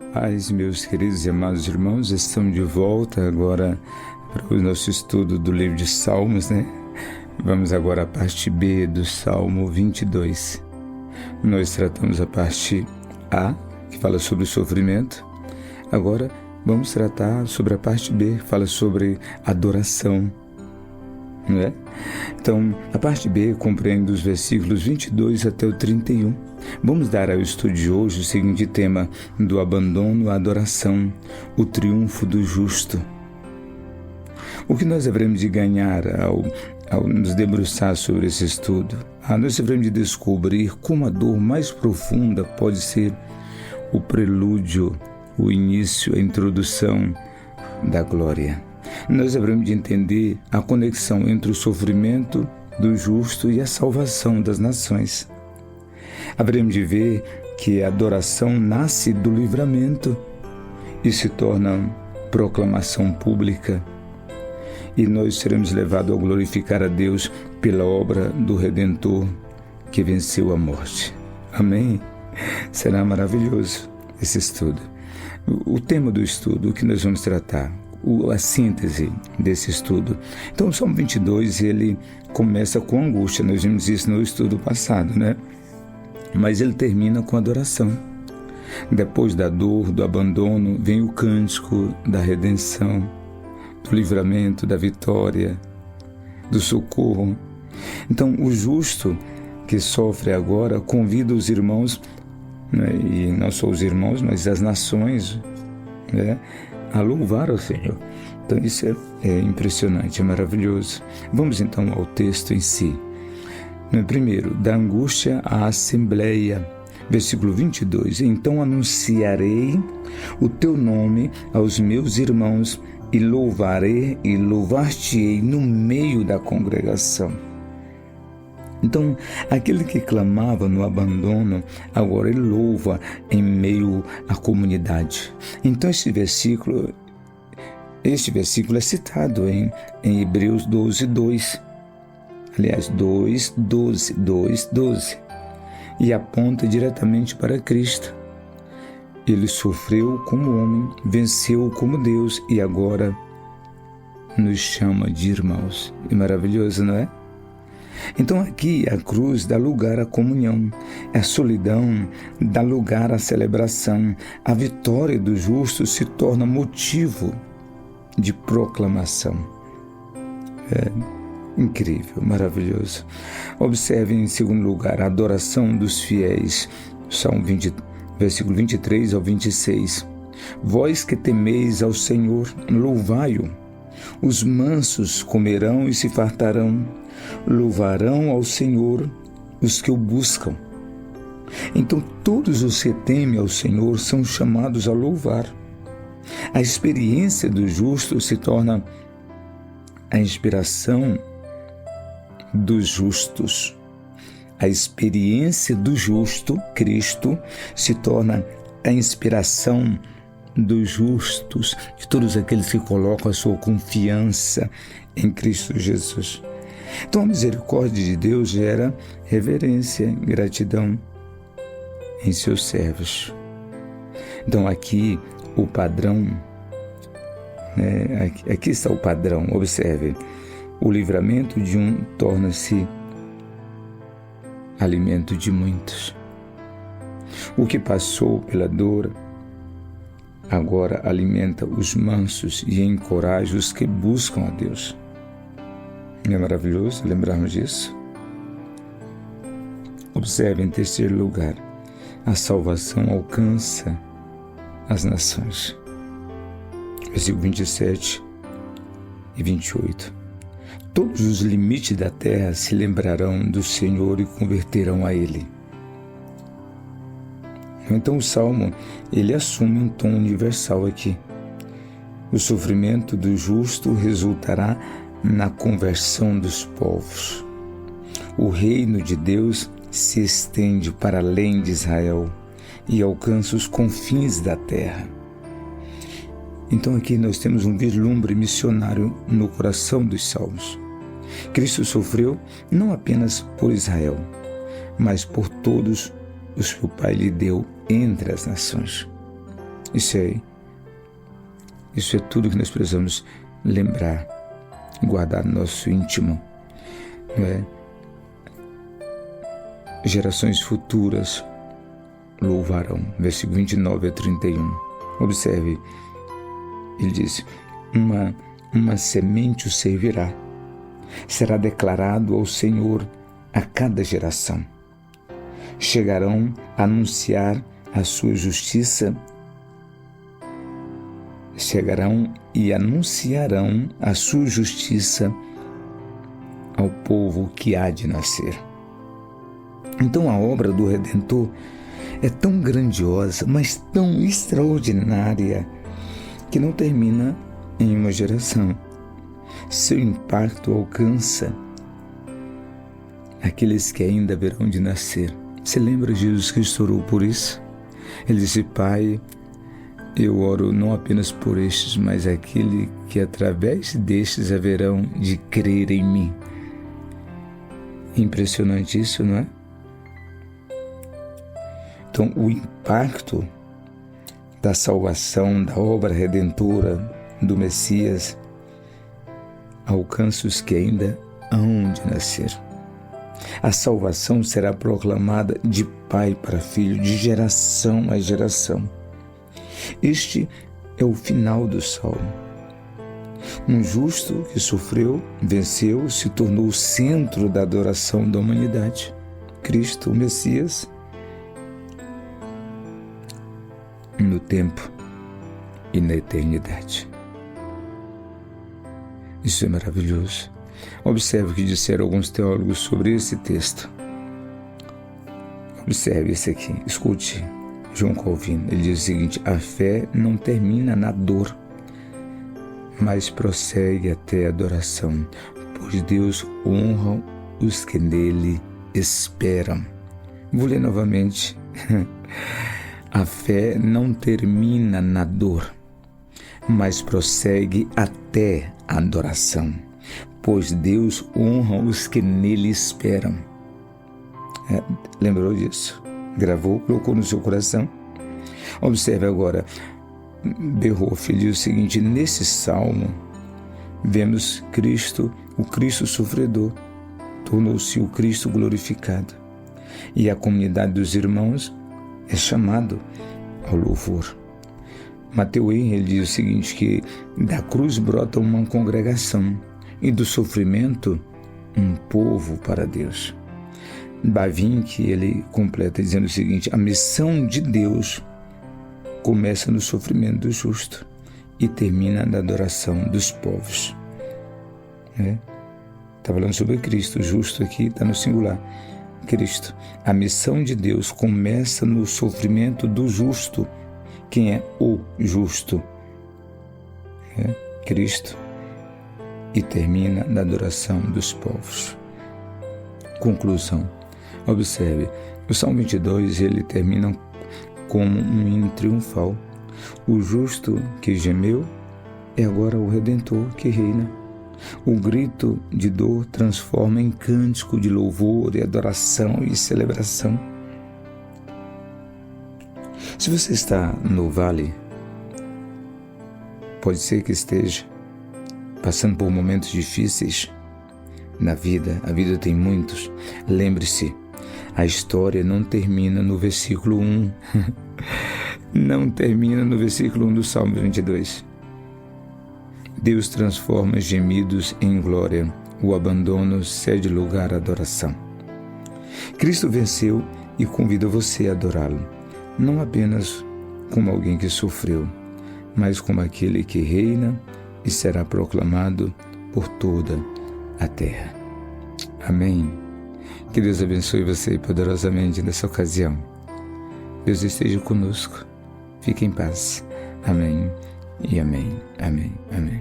Paz, meus queridos e amados irmãos, estamos de volta agora para o nosso estudo do livro de Salmos, né? Vamos agora à parte B do Salmo 22. Nós tratamos a parte A, que fala sobre o sofrimento. Agora vamos tratar sobre a parte B, que fala sobre adoração, né? Então, a parte B compreende os versículos 22 até o 31. Vamos dar ao estudo de hoje o seguinte tema: do abandono à adoração, o triunfo do justo. O que nós devemos de ganhar ao nos debruçar sobre esse estudo? Nós devemos de descobrir como a dor mais profunda pode ser o prelúdio, o início, a introdução da glória. Nós devemos de entender a conexão entre o sofrimento do justo e a salvação das nações. Haveremos de ver que a adoração nasce do livramento e se torna proclamação pública, e nós seremos levados a glorificar a Deus pela obra do Redentor que venceu a morte. Amém? Será maravilhoso esse estudo. O tema do estudo, o que nós vamos tratar, a síntese desse estudo. Então, o Salmo 22, ele começa com angústia. Nós vimos isso no estudo passado, né? Mas ele termina com adoração. Depois da dor, do abandono, vem o cântico da redenção, do livramento, da vitória, do socorro. Então, o justo que sofre agora convida os irmãos, né, e não só os irmãos, mas as nações, né, a louvar ao Senhor. Então, isso é impressionante, é maravilhoso. Vamos então ao texto em si. Primeiro, da angústia à assembleia, versículo 22. Então anunciarei o teu nome aos meus irmãos e louvarei e louvar-te-ei no meio da congregação. Então, aquele que clamava no abandono, agora ele louva em meio à comunidade. Então, este versículo é citado em Hebreus 12, 2. Aliás, 2:12, e aponta diretamente para Cristo. Ele sofreu como homem, venceu como Deus e agora nos chama de irmãos. É maravilhoso, não é? Então aqui a cruz dá lugar à comunhão, a solidão dá lugar à celebração, a vitória do justo se torna motivo de proclamação. Incrível, maravilhoso. Observe em segundo lugar a adoração dos fiéis, Salmo 20, versículo 23 ao 26. Vós que temeis ao Senhor, louvai-o. Os mansos comerão e se fartarão, louvarão ao Senhor os que o buscam. Então todos os que temem ao Senhor são chamados a louvar. A experiência do justo se torna a inspiração dos justos. A experiência do justo, Cristo, se torna a inspiração dos justos, de todos aqueles que colocam a sua confiança em Cristo Jesus. Então a misericórdia de Deus gera reverência e gratidão em seus servos. Então aqui o padrão, né? Aqui está o padrão, observe. O livramento de um torna-se alimento de muitos. O que passou pela dor agora alimenta os mansos e encoraja os que buscam a Deus. Não é maravilhoso lembrarmos disso? Observe, em terceiro lugar, a salvação alcança as nações. Versículo 27 e 28. Todos os limites da terra se lembrarão do Senhor e converterão a Ele. Então o Salmo, ele assume um tom universal aqui. O sofrimento do justo resultará na conversão dos povos. O reino de Deus se estende para além de Israel e alcança os confins da terra. Então aqui nós temos um vislumbre missionário no coração dos salmos. Cristo sofreu não apenas por Israel, mas por todos os que o Pai lhe deu entre as nações. Isso é tudo que nós precisamos lembrar, guardar no nosso íntimo, não é? Gerações futuras louvarão. Versículo 29 a 31. Observe, ele diz: uma semente o servirá, será declarado ao Senhor a cada geração. Chegarão a anunciar a sua justiça, chegarão e anunciarão a sua justiça ao povo que há de nascer. Então a obra do Redentor é tão grandiosa, mas tão extraordinária, que não termina em uma geração. Seu impacto alcança aqueles que ainda haverão de nascer. Você lembra de Jesus Cristo orou por isso? Ele disse: Pai, eu oro não apenas por estes, mas aquele que através destes haverão de crer em mim. Impressionante isso, não é? Então, o impacto da salvação, da obra redentora do Messias, alcança os que ainda hão de nascer. A salvação será proclamada de pai para filho, de geração a geração. Este é o final do Salmo. Um justo que sofreu, venceu, se tornou o centro da adoração da humanidade. Cristo, o Messias, no tempo e na eternidade. Isso é maravilhoso. Observe o que disseram alguns teólogos sobre esse texto. Observe esse aqui, escute João Calvino. Ele diz o seguinte: a fé não termina na dor, mas prossegue até a adoração, pois Deus honra os que nele esperam. Vou ler novamente. A fé não termina na dor, mas prossegue até a adoração, pois Deus honra os que nele esperam. Lembrou disso? Gravou, colocou no seu coração? Observe agora, Berhoff diz o seguinte: nesse salmo, vemos Cristo, o Cristo sofredor, tornou-se o Cristo glorificado, e a comunidade dos irmãos é chamado ao louvor. Mateus ele diz o seguinte, que da cruz brota uma congregação e do sofrimento um povo para Deus. Bavinck ele completa dizendo o seguinte: a missão de Deus começa no sofrimento do justo e termina na adoração dos povos. Está falando sobre Cristo, o justo aqui está no singular. Cristo. A missão de Deus começa no sofrimento do justo. Quem é o justo? Cristo. E termina na adoração dos povos. Conclusão. Observe, o Salmo 22 ele termina como um hino triunfal. O justo que gemeu é agora o Redentor que reina. O grito de dor transforma em cântico de louvor e adoração e celebração. Se você está no vale, pode ser que esteja passando por momentos difíceis na vida. A vida tem muitos. Lembre-se, a história não termina no versículo 1. Não termina no versículo 1 do Salmo 22. Deus transforma gemidos em glória, o abandono cede lugar à adoração. Cristo venceu e convida você a adorá-lo, não apenas como alguém que sofreu, mas como aquele que reina e será proclamado por toda a terra. Amém. Que Deus abençoe você poderosamente nessa ocasião. Deus esteja conosco. Fique em paz. Amém. E amém, amém, amém.